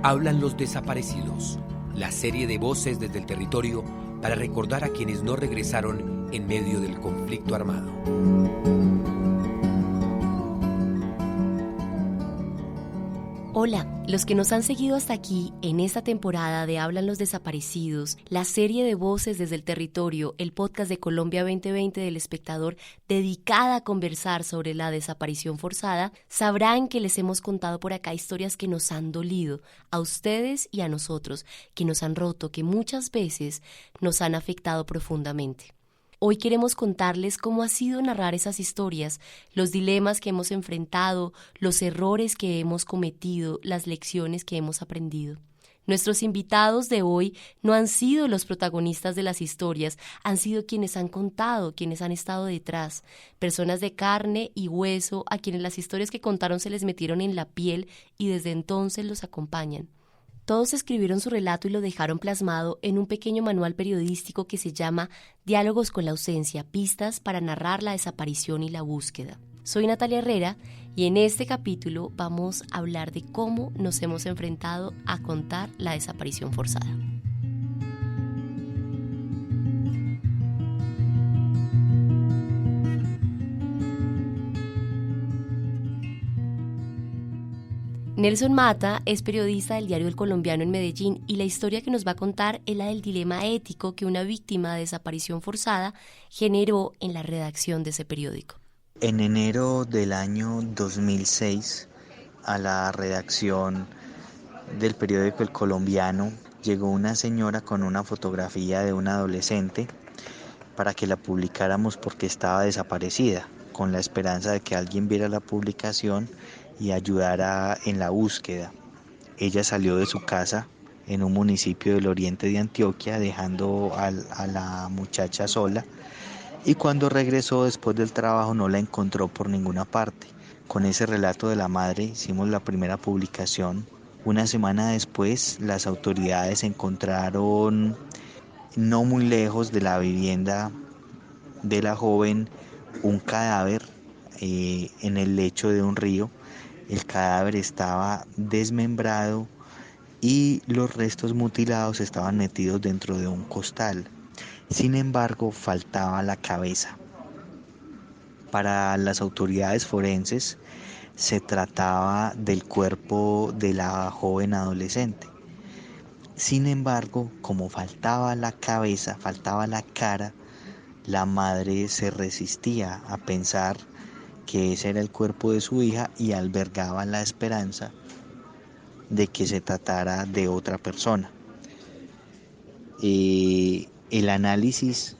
Hablan los desaparecidos, la serie de voces desde el territorio para recordar a quienes no regresaron en medio del conflicto armado. Hola, los que nos han seguido hasta aquí en esta temporada de Hablan los Desaparecidos, la serie de voces desde el territorio, el podcast de Colombia 2020 del Espectador dedicada a conversar sobre la desaparición forzada, sabrán que les hemos contado por acá historias que nos han dolido, a ustedes y a nosotros, que nos han roto, que muchas veces nos han afectado profundamente. Hoy queremos contarles cómo ha sido narrar esas historias, los dilemas que hemos enfrentado, los errores que hemos cometido, las lecciones que hemos aprendido. Nuestros invitados de hoy no han sido los protagonistas de las historias, han sido quienes han contado, quienes han estado detrás, personas de carne y hueso a quienes las historias que contaron se les metieron en la piel y desde entonces los acompañan. Todos escribieron su relato y lo dejaron plasmado en un pequeño manual periodístico que se llama Diálogos con la ausencia, pistas para narrar la desaparición y la búsqueda. Soy Natalia Herrera y en este capítulo vamos a hablar de cómo nos hemos enfrentado a contar la desaparición forzada. Nelson Mata es periodista del diario El Colombiano en Medellín y la historia que nos va a contar es la del dilema ético que una víctima de desaparición forzada generó en la redacción de ese periódico. En enero del año 2006, a la redacción del periódico El Colombiano llegó una señora con una fotografía de una adolescente para que la publicáramos porque estaba desaparecida, con la esperanza de que alguien viera la publicación y ayudara en la búsqueda. Ella salió de su casa en un municipio del oriente de Antioquia, dejando a la muchacha sola, y cuando regresó después del trabajo no la encontró por ninguna parte. Con ese relato de la madre hicimos la primera publicación. Una semana después, las autoridades encontraron no muy lejos de la vivienda de la joven un cadáver en el lecho de un río. El cadáver estaba desmembrado y los restos mutilados estaban metidos dentro de un costal. Sin embargo, faltaba la cabeza. Para las autoridades forenses se trataba del cuerpo de la joven adolescente. Sin embargo, como faltaba la cabeza, faltaba la cara, la madre se resistía a pensar que ese era el cuerpo de su hija y albergaba la esperanza de que se tratara de otra persona. El análisis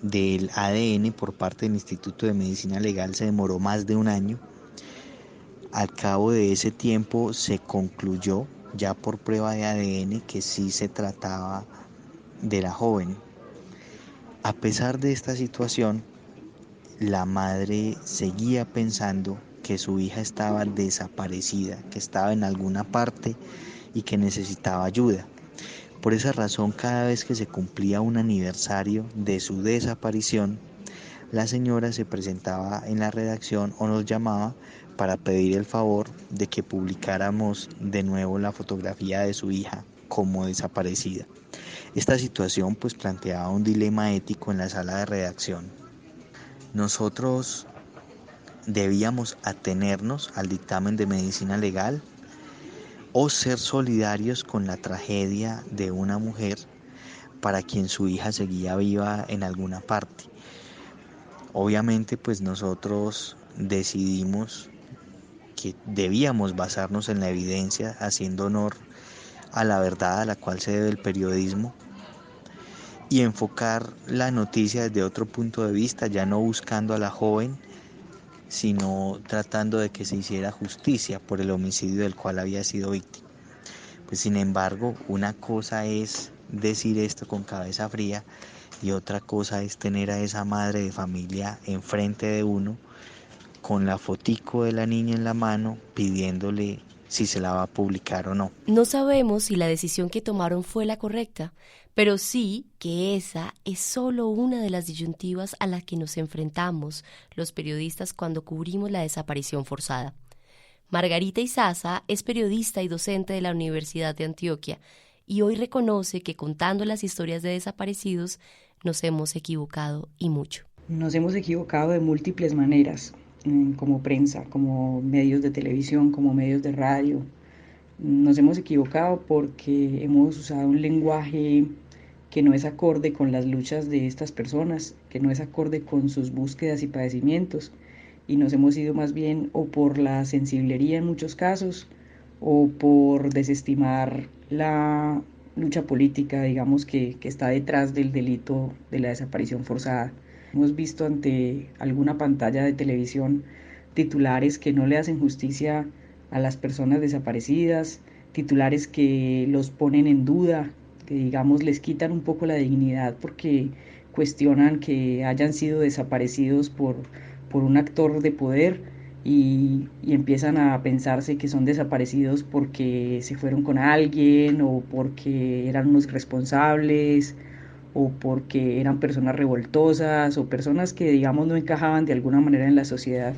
del ADN por parte del Instituto de Medicina Legal se demoró más de un año. Al cabo de ese tiempo se concluyó ya por prueba de ADN que sí se trataba de la joven. A pesar de esta situación, la madre seguía pensando que su hija estaba desaparecida, que estaba en alguna parte y que necesitaba ayuda. Por esa razón, cada vez que se cumplía un aniversario de su desaparición, la señora se presentaba en la redacción o nos llamaba para pedir el favor de que publicáramos de nuevo la fotografía de su hija como desaparecida. Esta situación pues planteaba un dilema ético en la sala de redacción. Nosotros debíamos atenernos al dictamen de medicina legal o ser solidarios con la tragedia de una mujer para quien su hija seguía viva en alguna parte. Obviamente pues nosotros decidimos que debíamos basarnos en la evidencia, haciendo honor a la verdad a la cual se debe el periodismo, y enfocar la noticia desde otro punto de vista, ya no buscando a la joven, sino tratando de que se hiciera justicia por el homicidio del cual había sido víctima. Pues sin embargo, una cosa es decir esto con cabeza fría y otra cosa es tener a esa madre de familia enfrente de uno con la fotico de la niña en la mano pidiéndole si se la va a publicar o no. No sabemos si la decisión que tomaron fue la correcta, pero sí que esa es solo una de las disyuntivas a las que nos enfrentamos los periodistas cuando cubrimos la desaparición forzada. Margarita Izaza es periodista y docente de la Universidad de Antioquia y hoy reconoce que contando las historias de desaparecidos nos hemos equivocado y mucho. Nos hemos equivocado de múltiples maneras, como prensa, como medios de televisión, como medios de radio. Nos hemos equivocado porque hemos usado un lenguaje que no es acorde con las luchas de estas personas, que no es acorde con sus búsquedas y padecimientos, y nos hemos ido más bien o por la sensiblería en muchos casos, o por desestimar la lucha política, digamos, que está detrás del delito de la desaparición forzada. Hemos visto ante alguna pantalla de televisión titulares que no le hacen justicia a las personas desaparecidas, titulares que los ponen en duda, que digamos les quitan un poco la dignidad porque cuestionan que hayan sido desaparecidos por un actor de poder y empiezan a pensarse que son desaparecidos porque se fueron con alguien o porque eran unos irresponsables o porque eran personas revoltosas o personas que digamos no encajaban de alguna manera en la sociedad.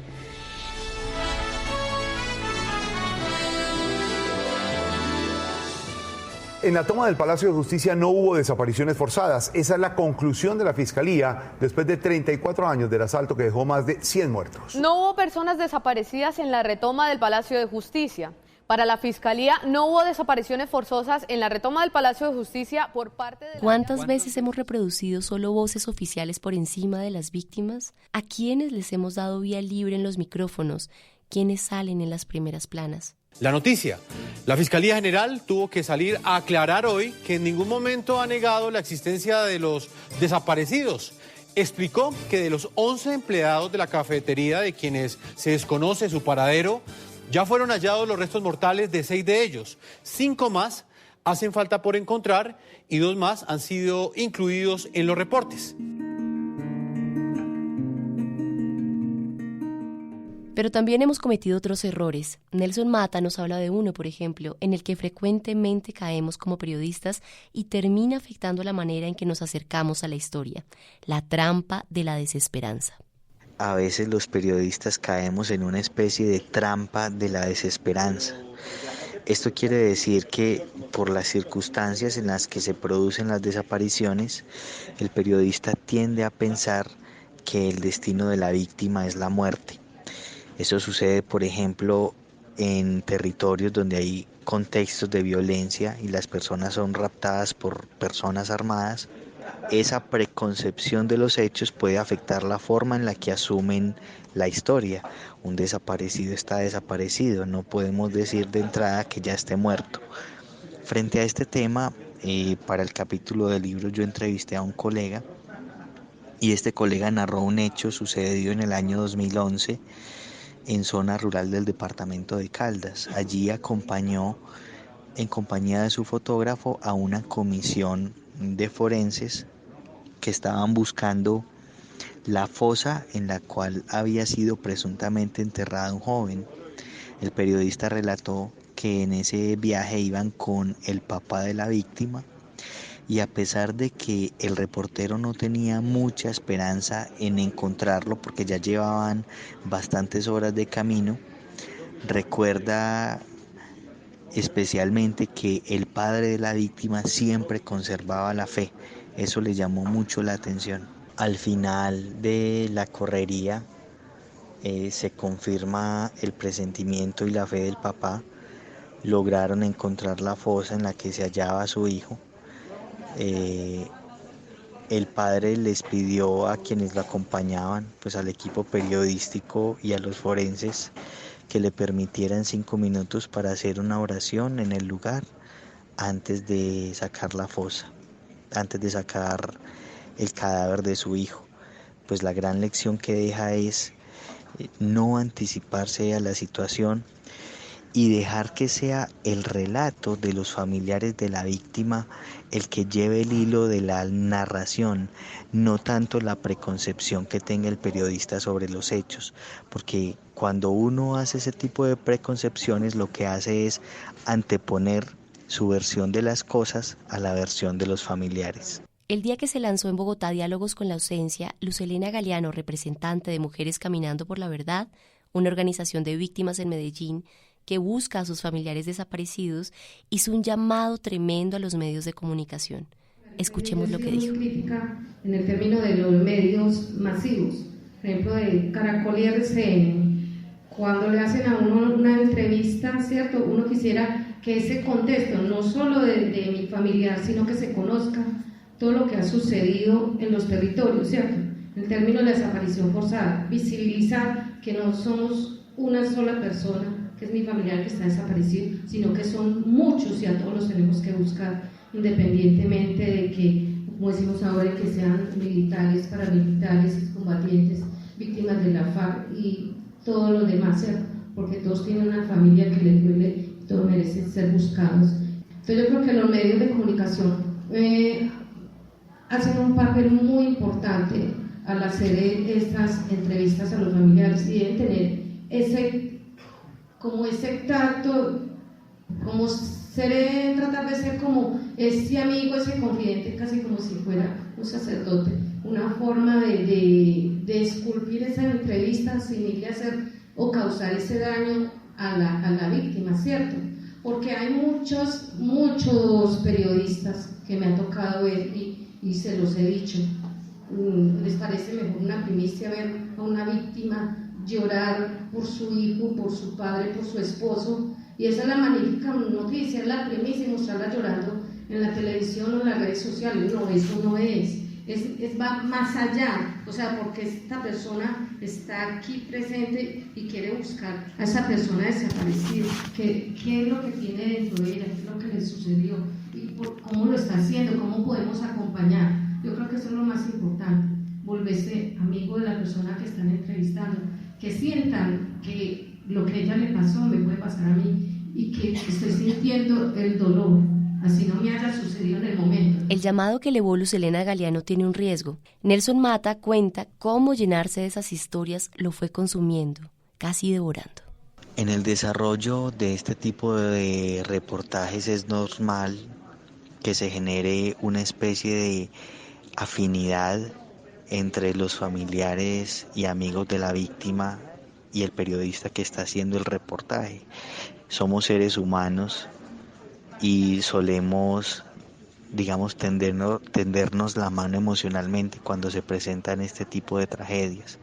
En la toma del Palacio de Justicia no hubo desapariciones forzadas. Esa es la conclusión de la Fiscalía después de 34 años del asalto que dejó más de 100 muertos. No hubo personas desaparecidas en la retoma del Palacio de Justicia. Para la Fiscalía no hubo desapariciones forzosas en la retoma del Palacio de Justicia por parte de... ¿Cuántas veces hemos reproducido solo voces oficiales por encima de las víctimas? ¿A quiénes les hemos dado vía libre en los micrófonos? ¿Quiénes salen en las primeras planas? La noticia. La Fiscalía General tuvo que salir a aclarar hoy que en ningún momento ha negado la existencia de los desaparecidos. Explicó que de los 11 empleados de la cafetería de quienes se desconoce su paradero, ya fueron hallados los restos mortales de 6 de ellos. 5 más hacen falta por encontrar y 2 más han sido incluidos en los reportes. Pero también hemos cometido otros errores. Nelson Mata nos habla de uno, por ejemplo, en el que frecuentemente caemos como periodistas y termina afectando la manera en que nos acercamos a la historia, la trampa de la desesperanza. A veces los periodistas caemos en una especie de trampa de la desesperanza. Esto quiere decir que por las circunstancias en las que se producen las desapariciones, el periodista tiende a pensar que el destino de la víctima es la muerte. Eso sucede, por ejemplo, en territorios donde hay contextos de violencia y las personas son raptadas por personas armadas. Esa preconcepción de los hechos puede afectar la forma en la que asumen la historia. Un desaparecido está desaparecido, no podemos decir de entrada que ya esté muerto. Frente a este tema, para el capítulo del libro yo entrevisté a un colega y este colega narró un hecho sucedido en el año 2011 en zona rural del departamento de Caldas. Allí acompañó en compañía de su fotógrafo a una comisión de forenses que estaban buscando la fosa en la cual había sido presuntamente enterrado un joven. El periodista relató que en ese viaje iban con el papá de la víctima y a pesar de que el reportero no tenía mucha esperanza en encontrarlo porque ya llevaban bastantes horas de camino, recuerda especialmente que el padre de la víctima siempre conservaba la fe. Eso le llamó mucho la atención. Al final de la correría se confirma el presentimiento y la fe del papá. Lograron encontrar la fosa en la que se hallaba su hijo. El padre les pidió a quienes lo acompañaban, pues al equipo periodístico y a los forenses, que le permitieran 5 minutos para hacer una oración en el lugar antes de sacar la fosa, antes de sacar el cadáver de su hijo. Pues la gran lección que deja es no anticiparse a la situación y dejar que sea el relato de los familiares de la víctima el que lleve el hilo de la narración, no tanto la preconcepción que tenga el periodista sobre los hechos, porque cuando uno hace ese tipo de preconcepciones lo que hace es anteponer su versión de las cosas a la versión de los familiares. El día que se lanzó en Bogotá Diálogos con la Ausencia, Luz Helena Galeano, representante de Mujeres Caminando por la Verdad, una organización de víctimas en Medellín que busca a sus familiares desaparecidos, hizo un llamado tremendo a los medios de comunicación. Escuchemos lo que dijo. Crítica en el término de los medios masivos, por ejemplo de Caracol y RCN, cuando le hacen a uno una entrevista, ¿cierto? Uno quisiera que ese contexto, no solo de mi familiar, sino que se conozca todo lo que ha sucedido en los territorios, ¿cierto? En términos de desaparición forzada, visibilizar que no somos una sola persona, que es mi familiar que está desaparecido, sino que son muchos y a todos los tenemos que buscar, independientemente de que, como decimos ahora, que sean militares, paramilitares, combatientes, víctimas de la FARC y todos los demás, ¿cierto? Porque todos tienen una familia que les duele y todos merecen ser buscados. Entonces yo creo que los medios de comunicación hacen un papel muy importante al hacer estas entrevistas a los familiares y deben tener ese tacto, como tratar de ser como ese amigo, ese confidente, casi como si fuera un sacerdote, una forma de esculpir esa entrevista sin irle a hacer o causar ese daño a la víctima, ¿cierto? Porque hay muchos periodistas que me ha tocado ver y se los he dicho, les parece mejor una primicia ver a una víctima llorar por su hijo, por su padre, por su esposo, y esa es la magnífica noticia, es la primicia, y mostrarla llorando en la televisión o en las redes sociales. No, eso no es va más allá, o sea, porque esta persona está aquí presente y quiere buscar a esa persona desaparecida, qué es lo que tiene dentro de ella, qué es lo que le sucedió, y cómo lo está haciendo, cómo podemos acompañar. Yo creo que eso es lo más importante, volverse amigo de la persona que están entrevistando, que sientan que lo que a ella le pasó me puede pasar a mí y que estoy sintiendo el dolor, así no me haya sucedido en el momento. El llamado que elevó Luz Helena Galeano tiene un riesgo. Nelson Mata cuenta cómo llenarse de esas historias lo fue consumiendo, casi devorando. En el desarrollo de este tipo de reportajes es normal que se genere una especie de afinidad entre los familiares y amigos de la víctima y el periodista que está haciendo el reportaje. Somos seres humanos y solemos, digamos, tendernos la mano emocionalmente cuando se presentan este tipo de tragedias.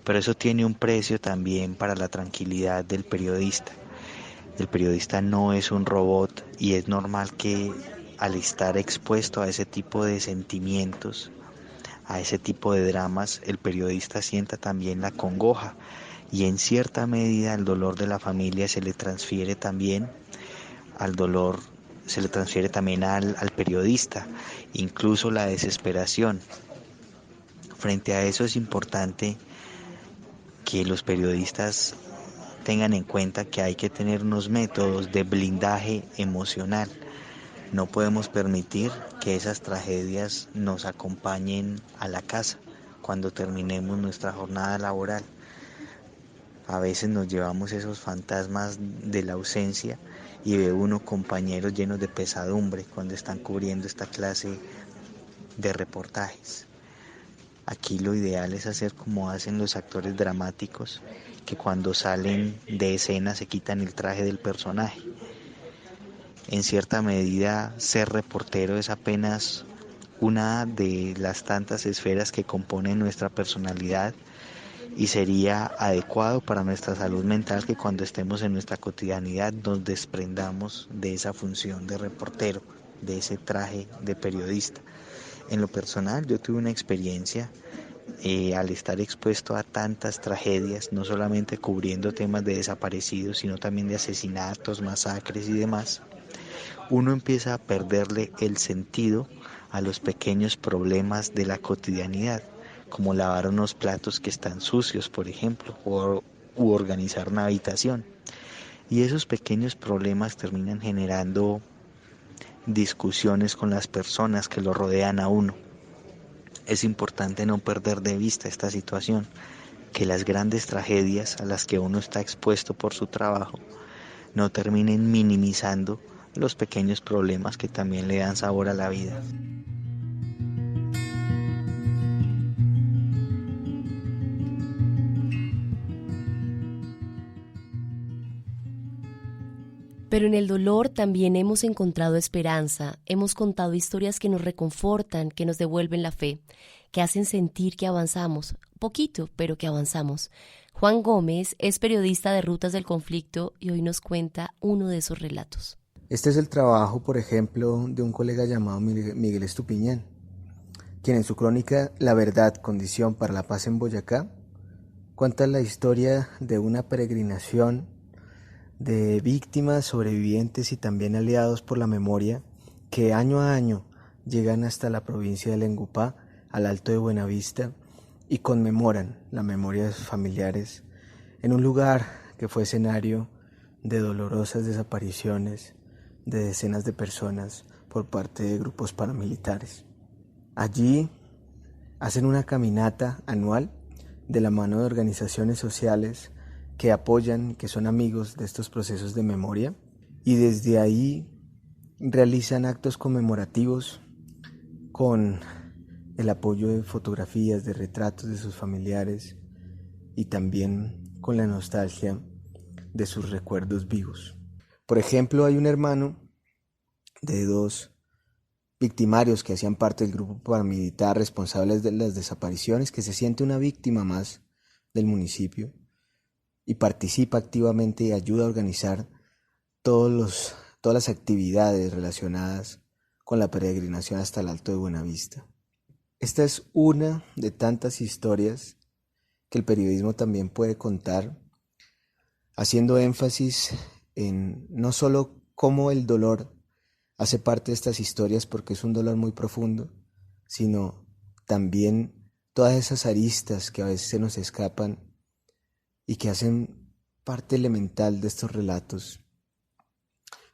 Pero eso tiene un precio también para la tranquilidad del periodista. El periodista no es un robot y es normal que al estar expuesto a ese tipo de sentimientos, a ese tipo de dramas, el periodista sienta también la congoja y en cierta medida el dolor de la familia se le transfiere también al periodista, incluso la desesperación. Frente a eso es importante que los periodistas tengan en cuenta que hay que tener unos métodos de blindaje emocional. No podemos permitir que esas tragedias nos acompañen a la casa cuando terminemos nuestra jornada laboral. A veces nos llevamos esos fantasmas de la ausencia y ve uno compañeros llenos de pesadumbre cuando están cubriendo esta clase de reportajes. Aquí lo ideal es hacer como hacen los actores dramáticos, que cuando salen de escena se quitan el traje del personaje. En cierta medida, ser reportero es apenas una de las tantas esferas que componen nuestra personalidad y sería adecuado para nuestra salud mental que cuando estemos en nuestra cotidianidad nos desprendamos de esa función de reportero, de ese traje de periodista. En lo personal, yo tuve una experiencia al estar expuesto a tantas tragedias, no solamente cubriendo temas de desaparecidos, sino también de asesinatos, masacres y demás. Uno empieza a perderle el sentido a los pequeños problemas de la cotidianidad, como lavar unos platos que están sucios, por ejemplo, u organizar una habitación. Y esos pequeños problemas terminan generando discusiones con las personas que lo rodean a uno. Es importante no perder de vista esta situación, que las grandes tragedias a las que uno está expuesto por su trabajo no terminen minimizando los pequeños problemas que también le dan sabor a la vida. Pero en el dolor también hemos encontrado esperanza, hemos contado historias que nos reconfortan, que nos devuelven la fe, que hacen sentir que avanzamos, poquito, pero que avanzamos. Juan Gómez es periodista de Rutas del Conflicto y hoy nos cuenta uno de esos relatos. Este es el trabajo, por ejemplo, de un colega llamado Miguel Estupiñán, quien en su crónica La verdad, condición para la paz en Boyacá, cuenta la historia de una peregrinación de víctimas, sobrevivientes y también aliados por la memoria que año a año llegan hasta la provincia de Lengupá, al Alto de Buenavista, y conmemoran la memoria de sus familiares en un lugar que fue escenario de dolorosas desapariciones de decenas de personas por parte de grupos paramilitares. Allí hacen una caminata anual de la mano de organizaciones sociales que apoyan, que son amigos de estos procesos de memoria, y desde ahí realizan actos conmemorativos con el apoyo de fotografías, de retratos de sus familiares y también con la nostalgia de sus recuerdos vivos. Por ejemplo, hay un hermano de 2 victimarios que hacían parte del grupo paramilitar responsables de las desapariciones, que se siente una víctima más del municipio y participa activamente y ayuda a organizar todas las actividades relacionadas con la peregrinación hasta el Alto de Buenavista. Esta es una de tantas historias que el periodismo también puede contar, haciendo énfasis en no solo cómo el dolor hace parte de estas historias, porque es un dolor muy profundo, sino también todas esas aristas que a veces se nos escapan y que hacen parte elemental de estos relatos,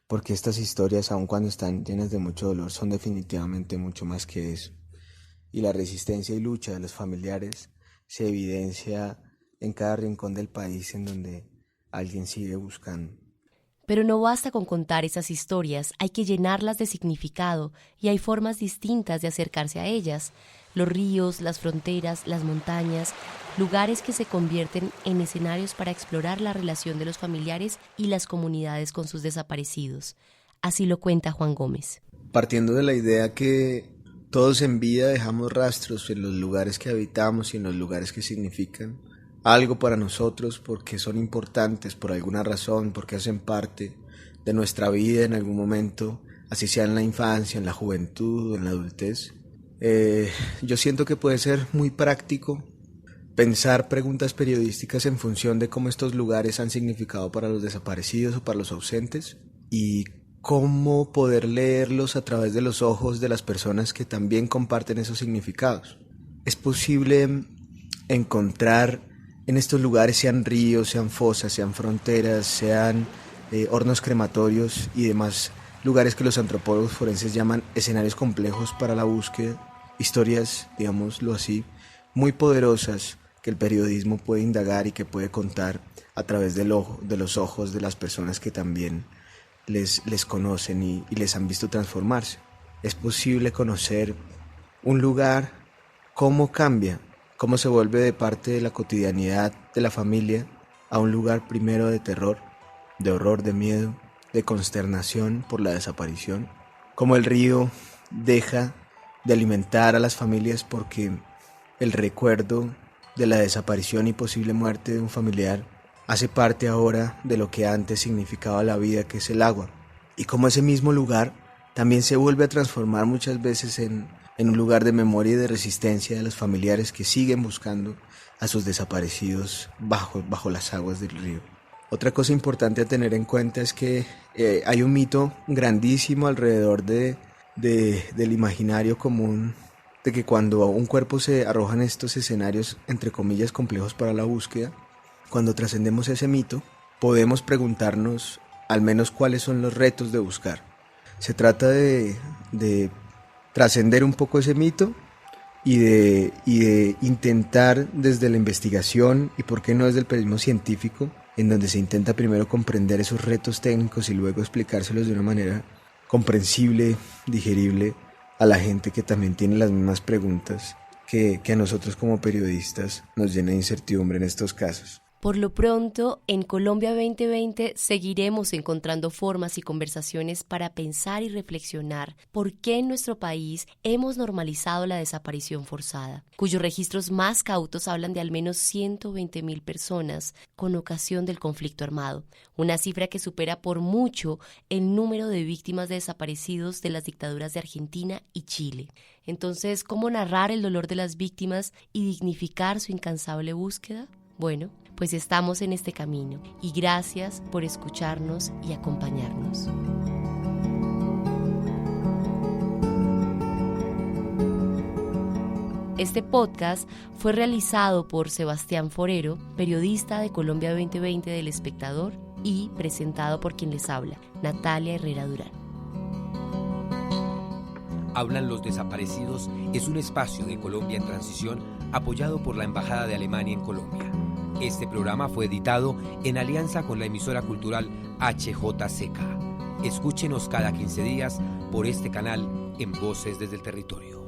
porque estas historias, aun cuando están llenas de mucho dolor, son definitivamente mucho más que eso. Y la resistencia y lucha de los familiares se evidencia en cada rincón del país en donde alguien sigue buscando. Pero no basta con contar esas historias, hay que llenarlas de significado y hay formas distintas de acercarse a ellas. Los ríos, las fronteras, las montañas, lugares que se convierten en escenarios para explorar la relación de los familiares y las comunidades con sus desaparecidos. Así lo cuenta Juan Gómez. Partiendo de la idea que todos en vida dejamos rastros en los lugares que habitamos y en los lugares que significan algo para nosotros, porque son importantes por alguna razón, porque hacen parte de nuestra vida en algún momento, así sea en la infancia, en la juventud o en la adultez. Yo siento que puede ser muy práctico pensar preguntas periodísticas en función de cómo estos lugares han significado para los desaparecidos o para los ausentes, y cómo poder leerlos a través de los ojos de las personas que también comparten esos significados. Es posible encontrar en estos lugares, sean ríos, sean fosas, sean fronteras, sean hornos crematorios y demás lugares que los antropólogos forenses llaman escenarios complejos para la búsqueda, historias, digámoslo así, muy poderosas que el periodismo puede indagar y que puede contar a través de los ojos de las personas que también les conocen y les han visto transformarse. Es posible conocer un lugar, cómo cambia, cómo se vuelve de parte de la cotidianidad de la familia a un lugar primero de terror, de horror, de miedo, de consternación por la desaparición. Cómo el río deja de alimentar a las familias porque el recuerdo de la desaparición y posible muerte de un familiar hace parte ahora de lo que antes significaba la vida, que es el agua. Y cómo ese mismo lugar también se vuelve a transformar muchas veces en un lugar de memoria y de resistencia de los familiares que siguen buscando a sus desaparecidos bajo las aguas del río. Otra cosa importante a tener en cuenta es que hay un mito grandísimo alrededor del imaginario común de que cuando un cuerpo se arroja en estos escenarios, entre comillas, complejos para la búsqueda, cuando trascendemos ese mito, podemos preguntarnos al menos cuáles son los retos de buscar. Se trata de trascender un poco ese mito y de intentar desde la investigación y por qué no desde el periodismo científico, en donde se intenta primero comprender esos retos técnicos y luego explicárselos de una manera comprensible, digerible a la gente que también tiene las mismas preguntas que a nosotros como periodistas nos llena de incertidumbre en estos casos. Por lo pronto, en Colombia 2020 seguiremos encontrando formas y conversaciones para pensar y reflexionar por qué en nuestro país hemos normalizado la desaparición forzada, cuyos registros más cautos hablan de al menos 120.000 personas con ocasión del conflicto armado, una cifra que supera por mucho el número de víctimas de desaparecidos de las dictaduras de Argentina y Chile. Entonces, ¿cómo narrar el dolor de las víctimas y dignificar su incansable búsqueda? Bueno, pues estamos en este camino y gracias por escucharnos y acompañarnos. Este podcast fue realizado por Sebastián Forero, periodista de Colombia 2020 del Espectador, y presentado por quien les habla, Natalia Herrera Durán. Hablan los desaparecidos es un espacio de Colombia en transición apoyado por la Embajada de Alemania en Colombia. Este programa fue editado en alianza con la emisora cultural HJCK. Escúchenos cada 15 días por este canal en Voces desde el Territorio.